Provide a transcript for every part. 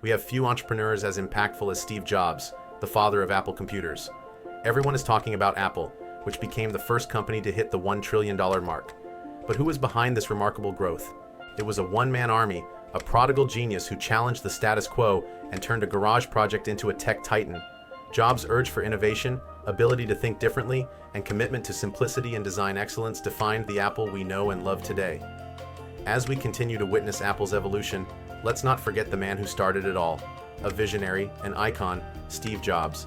we have few entrepreneurs as impactful as Steve Jobs, the father of Apple computers. Everyone is talking about Apple, which became the first company to hit the $1 trillion mark. But who was behind this remarkable growth? It was a one-man army, a prodigal genius who challenged the status quo and turned a garage project into a tech titan. Jobs' urge for innovation, ability to think differently, and commitment to simplicity and design excellence defined the Apple we know and love today. As we continue to witness Apple's evolution, let's not forget the man who started it all, a visionary, an icon, Steve Jobs.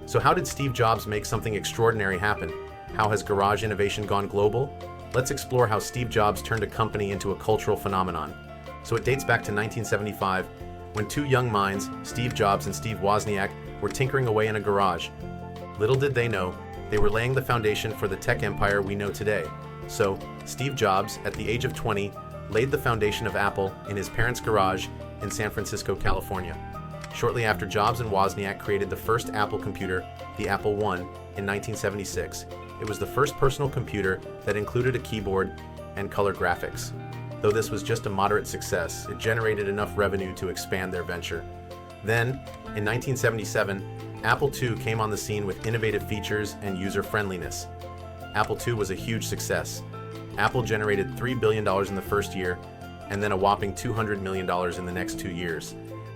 So how did Steve Jobs make something extraordinary happen? How has garage innovation gone global? Let's explore how Steve Jobs turned a company into a cultural phenomenon. So it dates back to 1975, when two young minds, Steve Jobs and Steve Wozniak, were tinkering away in a garage. Little did they know, they were laying the foundation for the tech empire we know today. So, Steve Jobs, at the age of 20, laid the foundation of Apple in his parents' garage in San Francisco, California. Shortly after, Jobs and Wozniak created the first Apple computer, the Apple I, in 1976. It was the first personal computer that included a keyboard and color graphics. Though this was just a moderate success, it generated enough revenue to expand their venture. Then, in 1977, Apple II came on the scene with innovative features and user-friendliness. Apple II was a huge success. Apple generated $3 billion in the first year, and then a whopping $200 million in the next 2 years.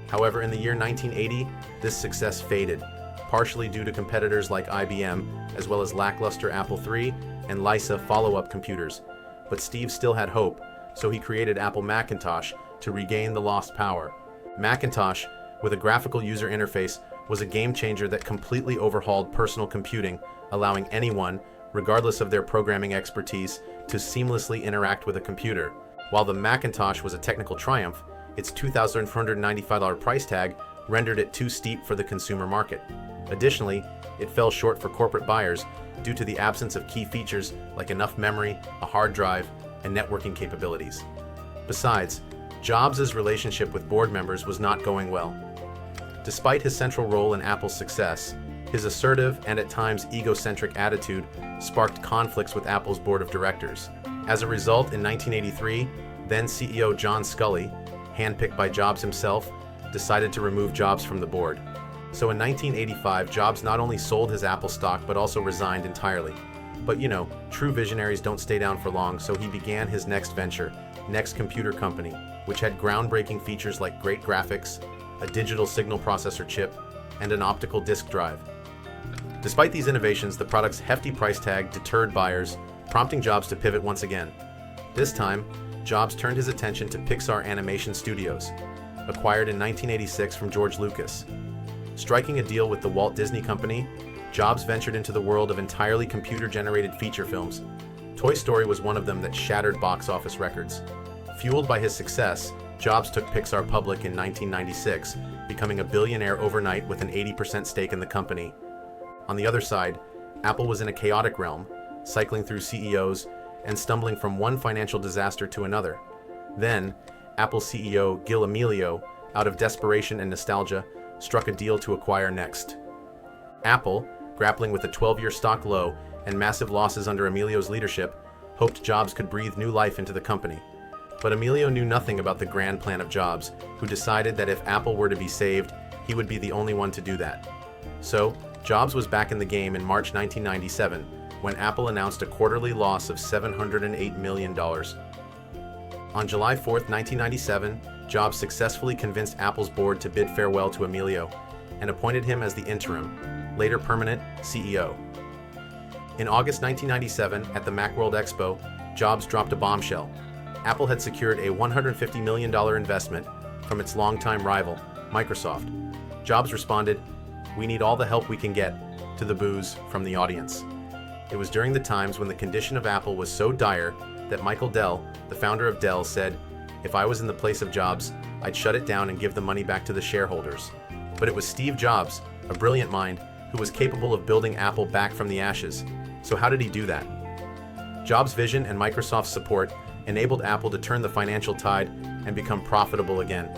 However, in the year 1980, this success faded, partially due to competitors like IBM, as well as lackluster Apple III and Lisa follow-up computers. But Steve still had hope, so he created Apple Macintosh to regain the lost power. Macintosh, with a graphical user interface, was a game-changer that completely overhauled personal computing, allowing anyone, regardless of their programming expertise, to seamlessly interact with a computer. While the Macintosh was a technical triumph, its $2,495 price tag rendered it too steep for the consumer market. Additionally, it fell short for corporate buyers due to the absence of key features like enough memory, a hard drive, and networking capabilities. Besides, Jobs' relationship with board members was not going well. Despite his central role in Apple's success, his assertive and at times egocentric attitude sparked conflicts with Apple's board of directors. As a result, in 1983, then CEO John Sculley, handpicked by Jobs himself, decided to remove Jobs from the board. So in 1985, Jobs not only sold his Apple stock but also resigned entirely. But true visionaries don't stay down for long, so he began his next venture, Next Computer Company, which had groundbreaking features like great graphics, a digital signal processor chip, and an optical disk drive. Despite these innovations, the product's hefty price tag deterred buyers, prompting Jobs to pivot once again. This time, Jobs turned his attention to Pixar Animation Studios, acquired in 1986 from George Lucas. Striking a deal with the Walt Disney Company, Jobs ventured into the world of entirely computer-generated feature films. Toy Story was one of them that shattered box office records. Fueled by his success, Jobs took Pixar public in 1996, becoming a billionaire overnight with an 80% stake in the company. On the other side, Apple was in a chaotic realm, cycling through CEOs and stumbling from one financial disaster to another. Then, Apple CEO Gil Amelio, out of desperation and nostalgia, struck a deal to acquire Next. Apple, grappling with a 12-year stock low and massive losses under Amelio's leadership, hoped Jobs could breathe new life into the company. But Amelio knew nothing about the grand plan of Jobs, who decided that if Apple were to be saved, he would be the only one to do that. So, Jobs was back in the game in March 1997, when Apple announced a quarterly loss of $708 million. On July 4, 1997, Jobs successfully convinced Apple's board to bid farewell to Amelio and appointed him as the interim, later permanent, CEO. In August 1997, at the Macworld Expo, Jobs dropped a bombshell. Apple had secured a $150 million investment from its longtime rival, Microsoft. Jobs responded, "We need all the help we can get," to the boos from the audience. It was during the times when the condition of Apple was so dire that Michael Dell, the founder of Dell, said, "If I was in the place of Jobs, I'd shut it down and give the money back to the shareholders." But it was Steve Jobs, a brilliant mind, who was capable of building Apple back from the ashes. So how did he do that? Jobs' vision and Microsoft's support enabled Apple to turn the financial tide and become profitable again.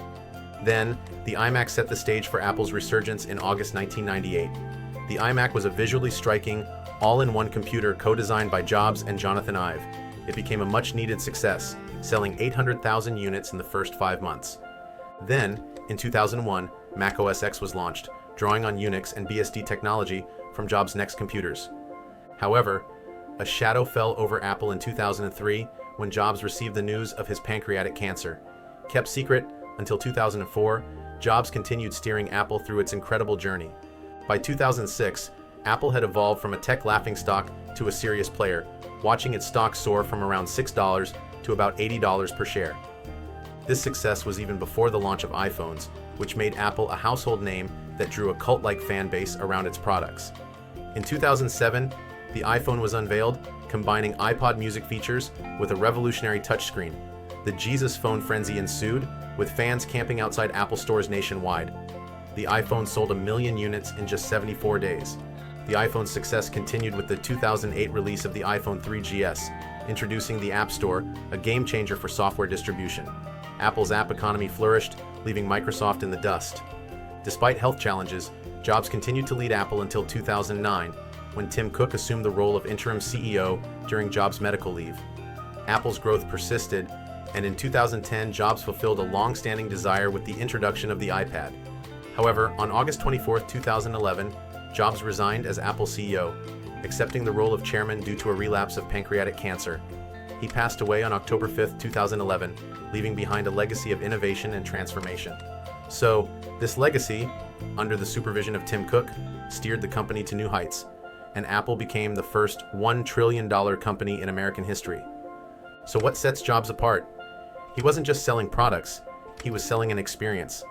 Then, the iMac set the stage for Apple's resurgence in August 1998. The iMac was a visually striking, all-in-one computer co-designed by Jobs and Jonathan Ive. It became a much-needed success, selling 800,000 units in the first 5 months. Then, In 2001, Mac OS X was launched, drawing on Unix and BSD technology from Jobs' next computers. However, a shadow fell over Apple in 2003 when Jobs received the news of his pancreatic cancer. Kept secret until 2004, Jobs continued steering Apple through its incredible journey. By 2006, Apple had evolved from a tech laughingstock to a serious player, watching its stock soar from around $6 to about $80 per share. This success was even before the launch of iPhones, which made Apple a household name that drew a cult-like fan base around its products. In 2007, the iPhone was unveiled, combining iPod music features with a revolutionary touchscreen. The Jesus phone frenzy ensued, with fans camping outside Apple stores nationwide. The iPhone sold 1 million units in just 74 days. The iPhone's success continued with the 2008 release of the iPhone 3GS, introducing the App Store, a game-changer for software distribution. Apple's app economy flourished, leaving Microsoft in the dust. Despite health challenges, Jobs continued to lead Apple until 2009, when Tim Cook assumed the role of interim CEO during Jobs' medical leave. Apple's growth persisted, and in 2010, Jobs fulfilled a long-standing desire with the introduction of the iPad. However, on August 24, 2011, Jobs resigned as Apple CEO, accepting the role of chairman due to a relapse of pancreatic cancer. He passed away on October 5, 2011, leaving behind a legacy of innovation and transformation. So, this legacy, under the supervision of Tim Cook, steered the company to new heights, and Apple became the first $1 trillion company in American history. So what sets Jobs apart? He wasn't just selling products, he was selling an experience.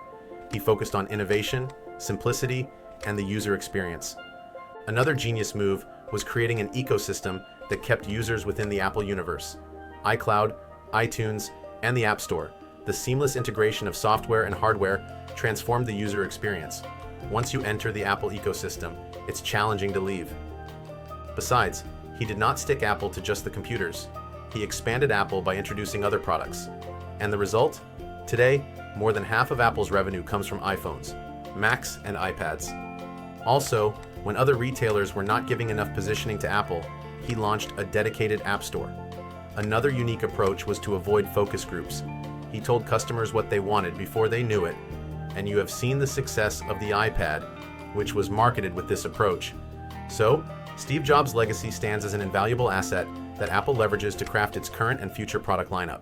He focused on innovation, simplicity, and the user experience. Another genius move was creating an ecosystem that kept users within the Apple universe. iCloud, iTunes, and the App Store. The seamless integration of software and hardware transformed the user experience. Once you enter the Apple ecosystem, it's challenging to leave. Besides, he did not stick Apple to just the computers. He expanded Apple by introducing other products. And the result? Today, more than half of Apple's revenue comes from iPhones, Macs, and iPads. Also, when other retailers were not giving enough positioning to Apple, he launched a dedicated App Store. Another unique approach was to avoid focus groups. He told customers what they wanted before they knew it, and you have seen the success of the iPad, which was marketed with this approach. So, Steve Jobs' legacy stands as an invaluable asset that Apple leverages to craft its current and future product lineup.